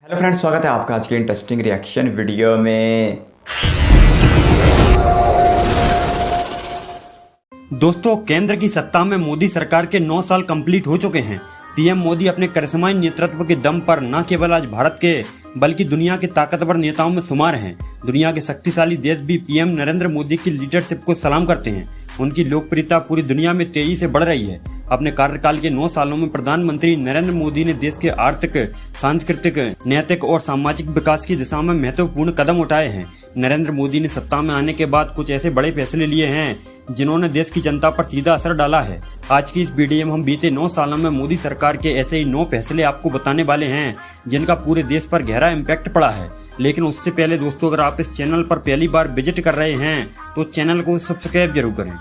Hello friends, स्वागत है आपका आज के इंटरेस्टिंग रिएक्शन वीडियो में। दोस्तों, केंद्र की सत्ता में मोदी सरकार के 9 साल कंप्लीट हो चुके हैं। पीएम मोदी अपने करिश्माई नेतृत्व के दम पर न केवल आज भारत के बल्कि दुनिया के ताकतवर नेताओं में शुमार हैं। दुनिया के शक्तिशाली देश भी पीएम नरेंद्र मोदी की लीडरशिप को सलाम करते हैं। उनकी लोकप्रियता पूरी दुनिया में तेजी से बढ़ रही है। अपने कार्यकाल के 9 सालों में प्रधानमंत्री नरेंद्र मोदी ने देश के आर्थिक, सांस्कृतिक, नैतिक और सामाजिक विकास की दिशा में महत्वपूर्ण कदम उठाए हैं। नरेंद्र मोदी ने सत्ता में आने के बाद कुछ ऐसे बड़े फैसले लिए हैं जिन्होंने देश की जनता पर सीधा असर डाला है। आज की इस वीडियो में हम बीते 9 सालों में मोदी सरकार के ऐसे ही 9 फैसले आपको बताने वाले हैं जिनका पूरे देश पर गहरा इम्पैक्ट पड़ा है। लेकिन उससे पहले दोस्तों, अगर आप इस चैनल पर पहली बार विजिट कर रहे हैं तो चैनल को सब्सक्राइब जरूर करें।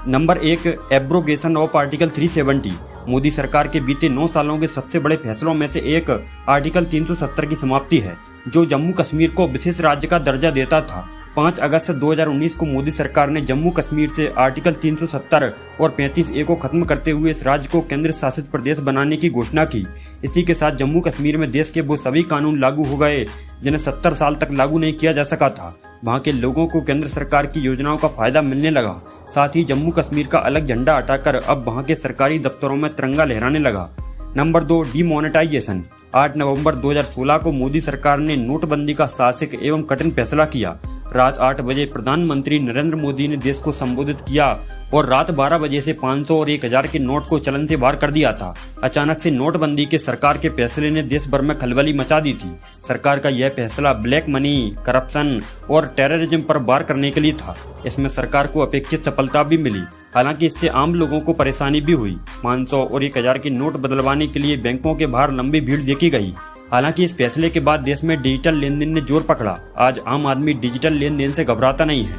Number 1, abrogation of article 370। Modi सरकार के बीते 9 सालों के सबसे बड़े फैसलों में से एक आर्टिकल 370 की समाप्ति है, जो जम्मू कश्मीर को विशेष राज्य का दर्जा देता था। 5 अगस्त 2019 को मोदी सरकार ने जम्मू कश्मीर से आर्टिकल 370 और 35A को खत्म करते हुए इस राज्य को केंद्र शासित प्रदेश बनाने की घोषणा की। इसी के साथ जम्मू कश्मीर में देश के वो सभी कानून लागू हो गए जिन्हें 70 साल तक लागू नहीं किया जा सका था। वहाँ के लोगों को केंद्र सरकार की योजनाओं का फायदा मिलने लगा। साथ ही जम्मू कश्मीर का अलग झंडा हटाकर अब वहाँ के सरकारी दफ्तरों में तिरंगा लहराने लगा। Number 2, demonetisation. 8 नवंबर 2016 को मोदी सरकार ने नोटबंदी का साहसिक एवं कठिन फैसला किया। रात 8 बजे प्रधानमंत्री नरेंद्र मोदी ने देश को संबोधित किया और रात 12 बजे से 500 और 1000 के नोट को चलन से बाहर कर दिया था। अचानक से नोटबंदी के सरकार के फैसले ने देश भर में खलबली मचा दी थी। सरकार का यह फैसला ब्लैक मनी, करप्शन और टेररिज्म पर वार करने के लिए था। इसमें सरकार को अपेक्षित सफलता भी मिली, हालांकि इससे आम लोगों को परेशानी भी हुई। 500 और 1000 के नोट बदलवाने के लिए बैंकों के बाहर लंबी भीड़ देखी गई। हालांकि इस फैसले के बाद देश में डिजिटल लेन देन ने जोर पकड़ा। आज आम आदमी डिजिटल लेन देन से घबराता नहीं है।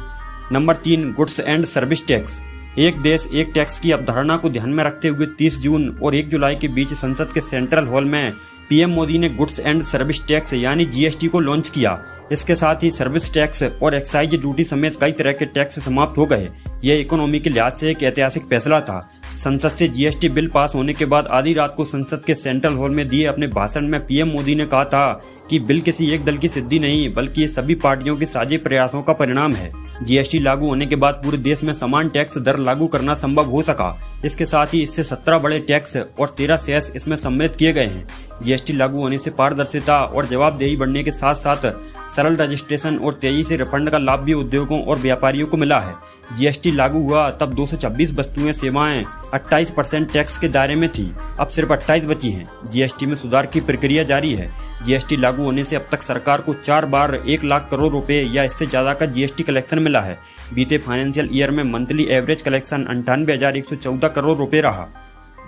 Number 3, goods and service tax. एक देश एक टैक्स की अवधारणा को ध्यान में रखते हुए 30 जून और 1 जुलाई के बीच संसद के सेंट्रल हॉल में पीएम मोदी ने गुड्स एंड सर्विस टैक्स यानी जीएसटी को लॉन्च किया। इसके साथ ही सर्विस टैक्स और एक्साइज ड्यूटी समेत कई तरह के टैक्स समाप्त हो गए। यह इकोनॉमी के लिहाज से एक ऐतिहासिक फैसला था। संसद से जीएसटी बिल पास होने के बाद आधी रात को संसद के सेंट्रल हॉल में दिए अपने भाषण में पीएम मोदी ने कहा था कि बिल किसी एक दल की सिद्धि नहीं बल्कि ये सभी पार्टियों के साझे प्रयासों का परिणाम है। जीएसटी लागू होने के बाद पूरे देश में समान टैक्स दर लागू करना संभव हो सका। इसके साथ ही इससे 17 बड़े टैक्स और 13 सेस इसमें सम्मिलित किए गए हैं। जीएसटी लागू होने से पारदर्शिता और जवाबदेही बढ़ने के साथ साथ सरल रजिस्ट्रेशन और तेजी से रिफंड का लाभ भी उद्योगों और व्यापारियों को मिला है। जीएसटी लागू हुआ तब 226 वस्तुएं सेवाएं 28% टैक्स के दायरे में थी, अब सिर्फ 28 बची हैं। जीएसटी में सुधार की प्रक्रिया जारी है। जीएसटी लागू होने से अब तक सरकार को 4 बार 1 लाख करोड़ रुपए या इससे ज्यादा का जीएसटी कलेक्शन मिला है। बीते फाइनेंशियल ईयर में मंथली एवरेज कलेक्शन 98,114 करोड़ रुपए रहा।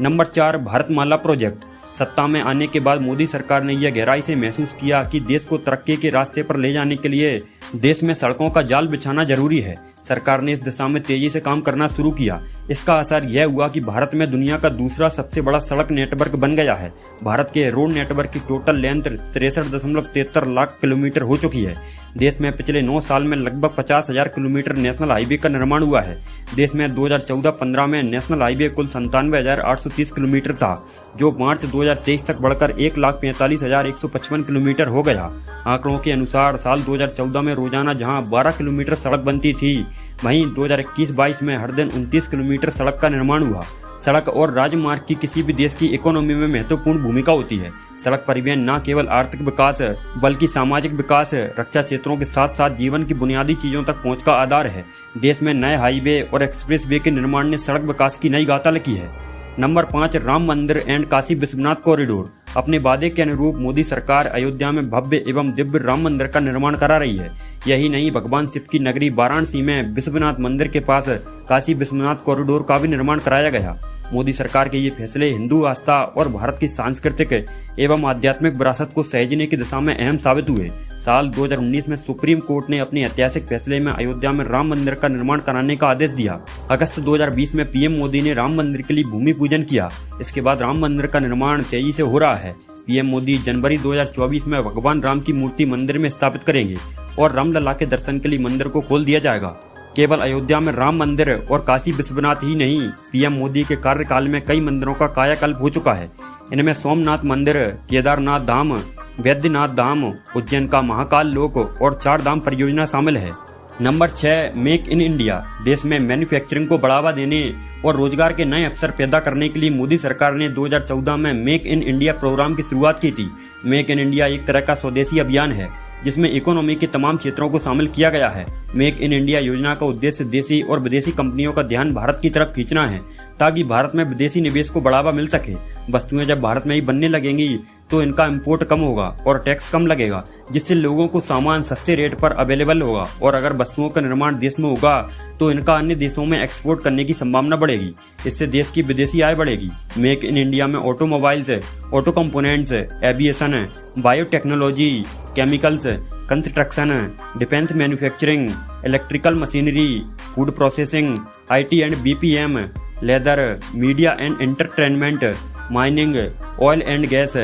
Number 4, Bharatmala project. सत्ता में आने के बाद मोदी सरकार ने यह गहराई से महसूस किया कि देश को तरक्की के रास्ते पर ले जाने के लिए देश में सड़कों का जाल बिछाना जरूरी है। सरकार ने इस दिशा में तेजी से काम करना शुरू किया। इसका असर यह हुआ कि भारत में दुनिया का दूसरा सबसे बड़ा सड़क नेटवर्क बन गया है। भारत के रोड नेटवर्क की टोटल लेंथ 63.73 लाख किलोमीटर हो चुकी है। देश में पिछले 9 साल में लगभग 50,000 किलोमीटर नेशनल हाईवे का निर्माण हुआ है। देश में 2014-15 में नेशनल हाईवे कुल 97,830 किलोमीटर था, जो मार्च 2023 तक बढ़कर 1,45,155 किलोमीटर हो गया। आंकड़ों के अनुसार साल 2014 में रोजाना जहां 12 किलोमीटर सड़क बनती थी, वहीं 2021-22 में हर दिन 29 किलोमीटर सड़क का निर्माण हुआ। सड़क और राजमार्ग की किसी भी देश की इकोनॉमी में महत्वपूर्ण भूमिका होती है। सड़क परिवहन न केवल आर्थिक विकास बल्कि सामाजिक विकास, रक्षा क्षेत्रों के साथ साथ जीवन की बुनियादी चीजों तक पहुंच का आधार है। देश में नए हाईवे और एक्सप्रेस वे के निर्माण ने सड़क विकास की नई गाथा लिखी है। नंबर 5, राम मंदिर एंड काशी विश्वनाथ कॉरिडोर। अपने वादे के अनुरूप मोदी सरकार अयोध्या में भव्य एवं दिव्य राम मंदिर का निर्माण करा रही है। यही नहीं, भगवान शिव की नगरी वाराणसी में विश्वनाथ मंदिर के पास काशी विश्वनाथ कॉरिडोर का भी निर्माण कराया गया। मोदी सरकार के ये फैसले हिंदू आस्था और भारत की सांस्कृतिक एवं आध्यात्मिक विरासत को सहेजने की दिशा में अहम साबित हुए। साल 2019 में सुप्रीम कोर्ट ने अपने ऐतिहासिक फैसले में अयोध्या में राम मंदिर का निर्माण कराने का आदेश दिया। अगस्त 2020 में पीएम मोदी ने राम मंदिर के लिए भूमि पूजन किया। इसके बाद राम मंदिर का निर्माण तेजी से हो रहा है। पीएम मोदी जनवरी 2024 में भगवान राम की मूर्ति मंदिर में स्थापित करेंगे और रामलला के दर्शन के लिए मंदिर को खोल दिया जाएगा। केवल अयोध्या में राम मंदिर और काशी विश्वनाथ ही नहीं, पीएम मोदी के कार्यकाल में कई मंदिरों का कायाकल्प हो चुका है। इनमें सोमनाथ मंदिर, केदारनाथ धाम, वैद्यनाथ धाम, उज्जैन का महाकाल लोक और 4 धाम परियोजना शामिल है। Number 6, make in India. देश में मैन्युफैक्चरिंग को बढ़ावा देने और रोजगार के नए अवसर पैदा करने के लिए मोदी सरकार ने 2014 में मेक इन इंडिया प्रोग्राम की शुरुआत की थी। मेक इन इंडिया एक तरह का स्वदेशी अभियान है जिसमें इकोनॉमी के तमाम क्षेत्रों को शामिल किया गया है। मेक इन इंडिया योजना का उद्देश्य देशी और विदेशी कंपनियों का ध्यान भारत की तरफ खींचना है ताकि भारत में विदेशी निवेश को बढ़ावा मिल सके। वस्तुएं जब भारत में ही बनने लगेंगी तो इनका इंपोर्ट कम होगा और टैक्स कम लगेगा, जिससे लोगों को सामान सस्ते रेट पर अवेलेबल होगा। और अगर वस्तुओं का निर्माण देश में होगा तो इनका अन्य देशों में एक्सपोर्ट करने की संभावना बढ़ेगी। इससे देश की विदेशी आय बढ़ेगी। मेक इन इंडिया में automobiles, auto components, aviation, biotechnology, chemicals, construction, defence manufacturing, electrical machinery, food processing, IT and BPM, leather, media and entertainment, mining, oil and gas,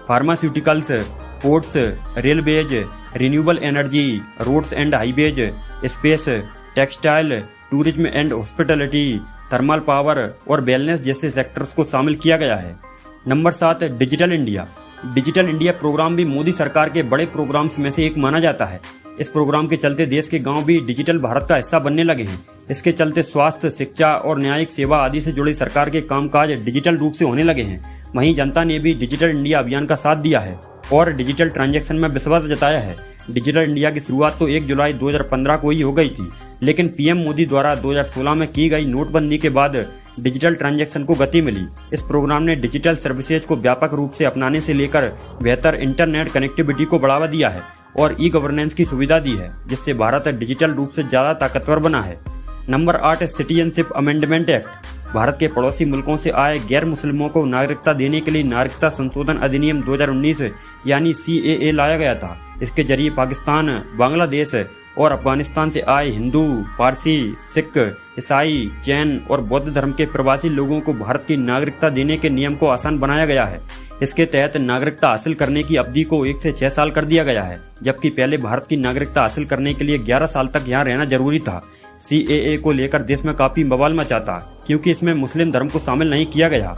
pharmaceuticals, ports, railways, renewable energy, roads and highways, space, textile, tourism and hospitality, thermal power और wellness जैसे sectors को शामिल किया गया है। Number 7, digital India. Digital India programme भी मोदी सरकार के बड़े प्रोग्राम्स में से एक माना जाता है। इस प्रोग्राम के चलते देश के गांव भी डिजिटल भारत का हिस्सा बनने लगे हैं। इसके चलते स्वास्थ्य, शिक्षा और न्यायिक सेवा आदि से जुड़े सरकार के कामकाज डिजिटल रूप से होने लगे हैं। वहीं जनता ने भी डिजिटल इंडिया अभियान का साथ दिया है और डिजिटल ट्रांजैक्शन में विश्वास जताया है। डिजिटल इंडिया की शुरुआत तो 1 जुलाई 2015 को ही हो गई थी, लेकिन PM मोदी द्वारा 2016 में की गई नोटबंदी के बाद डिजिटल ट्रांजैक्शन को गति मिली। इस प्रोग्राम ने डिजिटल सर्विसेज को व्यापक रूप से अपनाने से लेकर बेहतर इंटरनेट कनेक्टिविटी को बढ़ावा दिया है और E-गवर्नेंस की सुविधा दी है, जिससे भारत डिजिटल रूप से ज़्यादा ताकतवर बना है। Number 8, citizenship amendment act. Bharat के पड़ोसी मुल्कों से आए गैर मुस्लिमों को नागरिकता देने के लिए नागरिकता संशोधन अधिनियम 2019 यानी CAA लाया गया था। इसके जरिए पाकिस्तान, बांग्लादेश और अफगानिस्तान से आए हिंदू, पारसी, सिख, ईसाई, जैन और बौद्ध धर्म के प्रवासी लोगों को भारत की नागरिकता देने के नियम को आसान बनाया गया है। इसके तहत नागरिकता हासिल करने की अवधि को 1 से 6 साल कर दिया गया है, जबकि पहले भारत की नागरिकता हासिल करने के लिए 11 साल तक यहाँ रहना जरूरी था। CAA को लेकर देश में काफ़ी बवाल मचा था क्योंकि इसमें मुस्लिम धर्म को शामिल नहीं किया गया।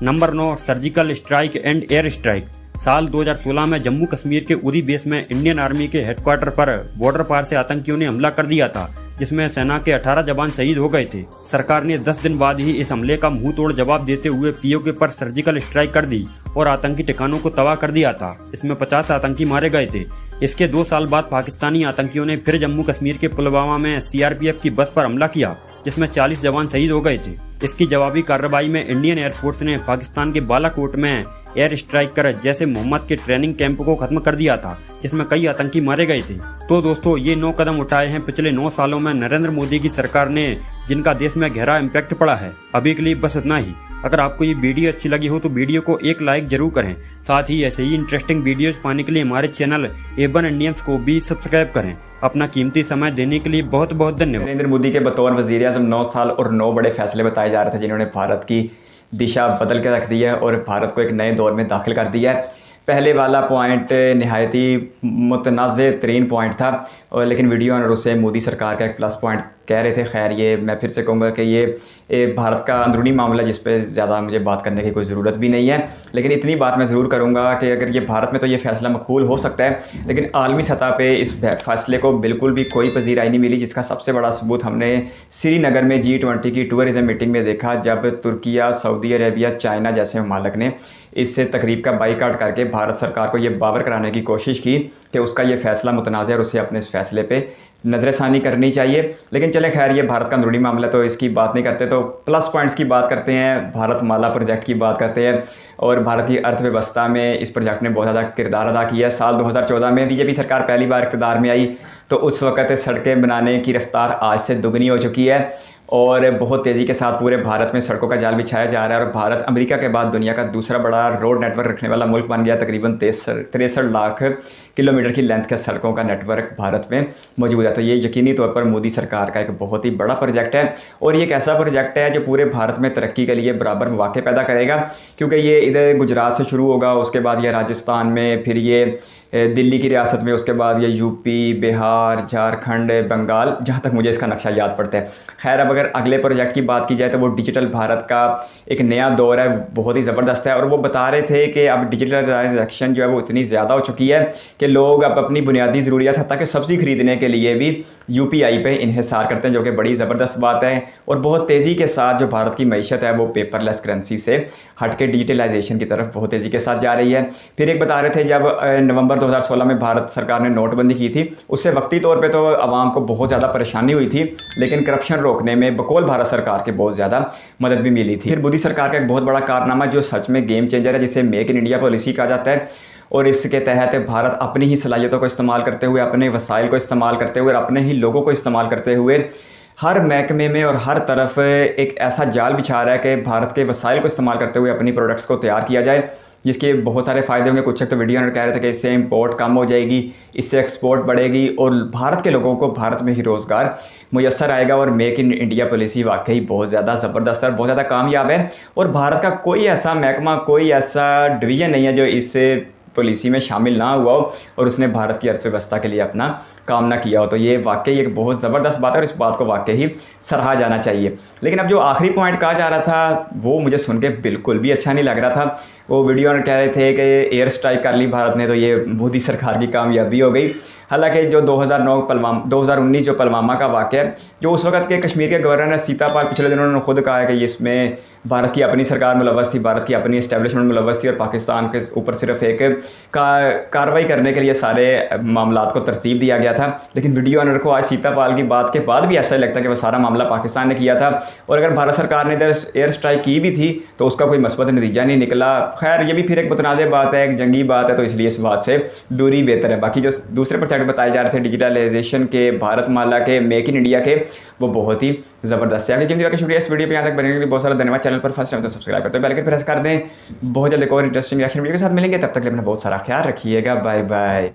Number 9, surgical strike and air strike. साल 2016 में जम्मू कश्मीर के उरी बेस में इंडियन आर्मी के हेडक्वार्टर पर बॉर्डर पार से आतंकियों ने हमला कर दिया था, जिसमें सेना के 18 जवान शहीद हो गए थे। सरकार ने 10 दिन बाद ही इस हमले का मुंह तोड़ जवाब देते हुए POK पर सर्जिकल स्ट्राइक कर दी और आतंकी ठिकानों को तबाह कर दिया था। इसमें 50 आतंकी मारे गए थे। इसके 2 साल बाद पाकिस्तानी आतंकियों ने फिर जम्मू कश्मीर के पुलवामा में CRPF की बस पर हमला किया, जिसमें 40 जवान शहीद हो गए थे। इसकी जवाबी कार्रवाई में इंडियन एयरफोर्स ने पाकिस्तान के बालाकोट में एयर स्ट्राइक कर जैसे मोहम्मद के ट्रेनिंग कैंप को खत्म कर दिया था, जिसमें कई आतंकी मारे गए थे। तो दोस्तों, ये 9 कदम उठाए हैं पिछले 9 सालों में नरेंद्र मोदी की सरकार ने, जिनका देश में गहरा इम्पैक्ट पड़ा है। अभी के लिए बस इतना ही। अगर आपको ये वीडियो अच्छी लगी हो तो वीडियो को एक लाइक जरूर करें। साथ ही ऐसे ही इंटरेस्टिंग वीडियोस पाने के लिए हमारे चैनल A1 इंडियंस को भी सब्सक्राइब करें। अपना कीमती समय देने के लिए बहुत बहुत धन्यवाद। नरेंद्र मोदी के बतौर वज़ीर-ए-आज़म 9 साल और 9 बड़े फैसले बताए जा रहे थे, जिन्होंने भारत की दिशा बदल के रख दी है और भारत को एक नए दौर में दाखिल कर दिया है। पहले वाला पॉइंट नहायती मुतनाज़ तरीन पॉइंट था, और लेकिन वीडियो ऑनर उसे मोदी सरकार का एक प्लस पॉइंट कह रहे थे। खैर, ये मैं फिर से कहूँगा कि ये भारत का अंदरूनी मामला, जिस पे ज़्यादा मुझे बात करने की कोई ज़रूरत भी नहीं है। लेकिन इतनी बात मैं ज़रूर करूँगा कि अगर ये भारत में तो ये फ़ैसला मकबूल हो सकता है, लेकिन आलमी सतह पे इस फैसले को बिल्कुल भी कोई पजीराई नहीं मिली, जिसका सबसे बड़ा सबूत हमने श्रीनगर में G20 की टूरिज़म मीटिंग में देखा, जब तुर्किया, सऊदी अरेबिया, चाइना जैसे ममालिक ने इस तकरीब का बाइकाट करके भारत सरकार को ये बावर कराने की कोशिश की कि उसका ये फ़ैसला मुतनाज़ है और उसे अपने इस फैसले पे नज़रसानी करनी चाहिए। लेकिन चले, खैर, ये भारत का अंदरूनी मामला, तो इसकी बात नहीं करते, तो प्लस पॉइंट्स की बात करते हैं। भारत माला प्रोजेक्ट की बात करते हैं और भारत की अर्थव्यवस्था में इस प्रोजेक्ट ने बहुत ज़्यादा किरदार अदा किया है। साल 2014 में BJP सरकार पहली बार इक़्तिदार में आई तो उस वक़्त सड़कें बनाने की रफ्तार आज से दुगनी हो चुकी है और बहुत तेज़ी के साथ पूरे भारत में सड़कों का जाल बिछाया जा रहा है। और भारत अमेरिका के बाद दुनिया का दूसरा बड़ा रोड नेटवर्क रखने वाला मुल्क बन गया। तकरीबन 63 लाख किलोमीटर की लेंथ के सड़कों का नेटवर्क भारत में मौजूद है। तो ये यकीनी तौर पर मोदी सरकार का एक बहुत ही बड़ा प्रोजेक्ट है और ये एक ऐसा प्रोजेक्ट है जो पूरे भारत में तरक्की के लिए बराबर मौके पैदा करेगा, क्योंकि ये इधर गुजरात से शुरू होगा, उसके बाद ये राजस्थान में, फिर ये दिल्ली की रियासत में, उसके बाद ये यूपी, बिहार, झारखंड, बंगाल, जहाँ तक मुझे इसका नक्शा याद पड़ता है। खैर अब अगर अगले प्रोजेक्ट की बात की जाए तो वो डिजिटल भारत का एक नया दौर है, बहुत ही ज़बरदस्त है। और वो बता रहे थे कि अब डिजिटल ट्रांजैक्शन जो है वो इतनी ज़्यादा हो चुकी है कि लोग अब अपनी बुनियादी ज़रूरियात हत्ता कि सब्ज़ी खरीदने के लिए भी यूपीआई पे इन्हिसार करते हैं, जो कि बड़ी ज़बरदस्त बात है। और बहुत तेज़ी के साथ जो भारत की मईशत है वो पेपरलेस करेंसी से हट के डिजिटलाइजेशन की तरफ बहुत तेज़ी के साथ जा रही है। फिर एक बता रहे थे जब नवंबर 2016 में भारत सरकार ने नोटबंदी की थी, उससे वक्ती तौर पे तो आवाम को बहुत ज़्यादा परेशानी हुई थी, लेकिन करप्शन रोकने में बकौल भारत सरकार के बहुत ज़्यादा मदद भी मिली थी। फिर मोदी सरकार का एक बहुत बड़ा कारनामा जो सच में गेम चेंजर है, जिसे मेक इन इंडिया पॉलिसी कहा जाता है। और इसके तहत भारत अपनी ही सलाहियतों को इस्तेमाल करते हुए, अपने वसाइल को इस्तेमाल करते हुए और अपने ही लोगों को इस्तेमाल करते हुए हर महकमे में और हर तरफ एक ऐसा जाल बिछा रहा है कि भारत के वसाइल को इस्तेमाल करते हुए अपनी प्रोडक्ट्स को तैयार किया जाए, जिसके बहुत सारे फ़ायदे होंगे। कुछ तो वीडियो में कह रहे थे कि इससे इंपोर्ट कम हो जाएगी, इससे एक्सपोर्ट बढ़ेगी और भारत के लोगों को भारत में ही रोज़गार मुयस्सर आएगा। और मेक इन इंडिया पॉलिसी वाकई बहुत ज़्यादा ज़बरदस्त है और बहुत ज़्यादा कामयाब है। और भारत का कोई ऐसा महकमा, कोई ऐसा डिवीज़न नहीं है जो इस पॉलिसी में शामिल ना हुआ हो और उसने भारत की अर्थव्यवस्था के लिए अपना काम ना किया हो। तो ये वाकई एक बहुत ज़बरदस्त बात है और इस बात को वाकई ही सराहा जाना चाहिए। लेकिन अब जो आखिरी पॉइंट कहा जा रहा था वो मुझे सुन के बिल्कुल भी अच्छा नहीं लग रहा था। वो वीडियो में कह रहे थे कि एयर स्ट्राइक कर ली भारत ने तो ये मोदी सरकार की कामयाबी हो गई। हालांकि जो 2019 जो पुलवामा का वाक़या है, जो उस वक्त के कश्मीर के गवर्नर सीतापाल पिछले दिनों उन्होंने खुद कहा है कि इसमें भारत की अपनी सरकार मुलव्वस थी, भारत की अपनी इस्टेब्लिशमेंट मुलव्वस थी और पाकिस्तान के ऊपर सिर्फ एक कार्रवाई करने के लिए सारे मामलात को तरतीब दिया गया था। लेकिन वीडियो ऑनर को आज सीतापाल की बात के बाद भी ऐसा लगता है कि वो सारा मामला पाकिस्तान ने किया था और अगर भारत सरकार ने इधर एयर स्ट्राइक की भी थी तो उसका कोई मस्बत नतीजा नहीं निकला। खैर ये भी फिर एक मुतनाज़ बात है, एक जंगी बात है, तो इसलिए इस बात से दूरी बेहतर है। बाकी जो दूसरे प्रोजेक्ट बताए जा रहे थे डिजिटलाइजेशन के, भारत माला के, मेक इन इंडिया के, वो बहुत ही ज़बरदस्त है। आपकी शुक्रिया इस वीडियो पे यहाँ तक बनने के लिए बहुत सारा धन्यवाद। चैनल पर फर्स्ट टाइम तो सब्सक्राइब करते हो, बेल आइकन प्रेस कर दें। बहुत जल्द एक और इंटरेस्टिंग रिएक्शन वीडियो के साथ मिलेंगे, तब तक के लिए अपना बहुत सारा ख्याल रखिएगा। Bye bye.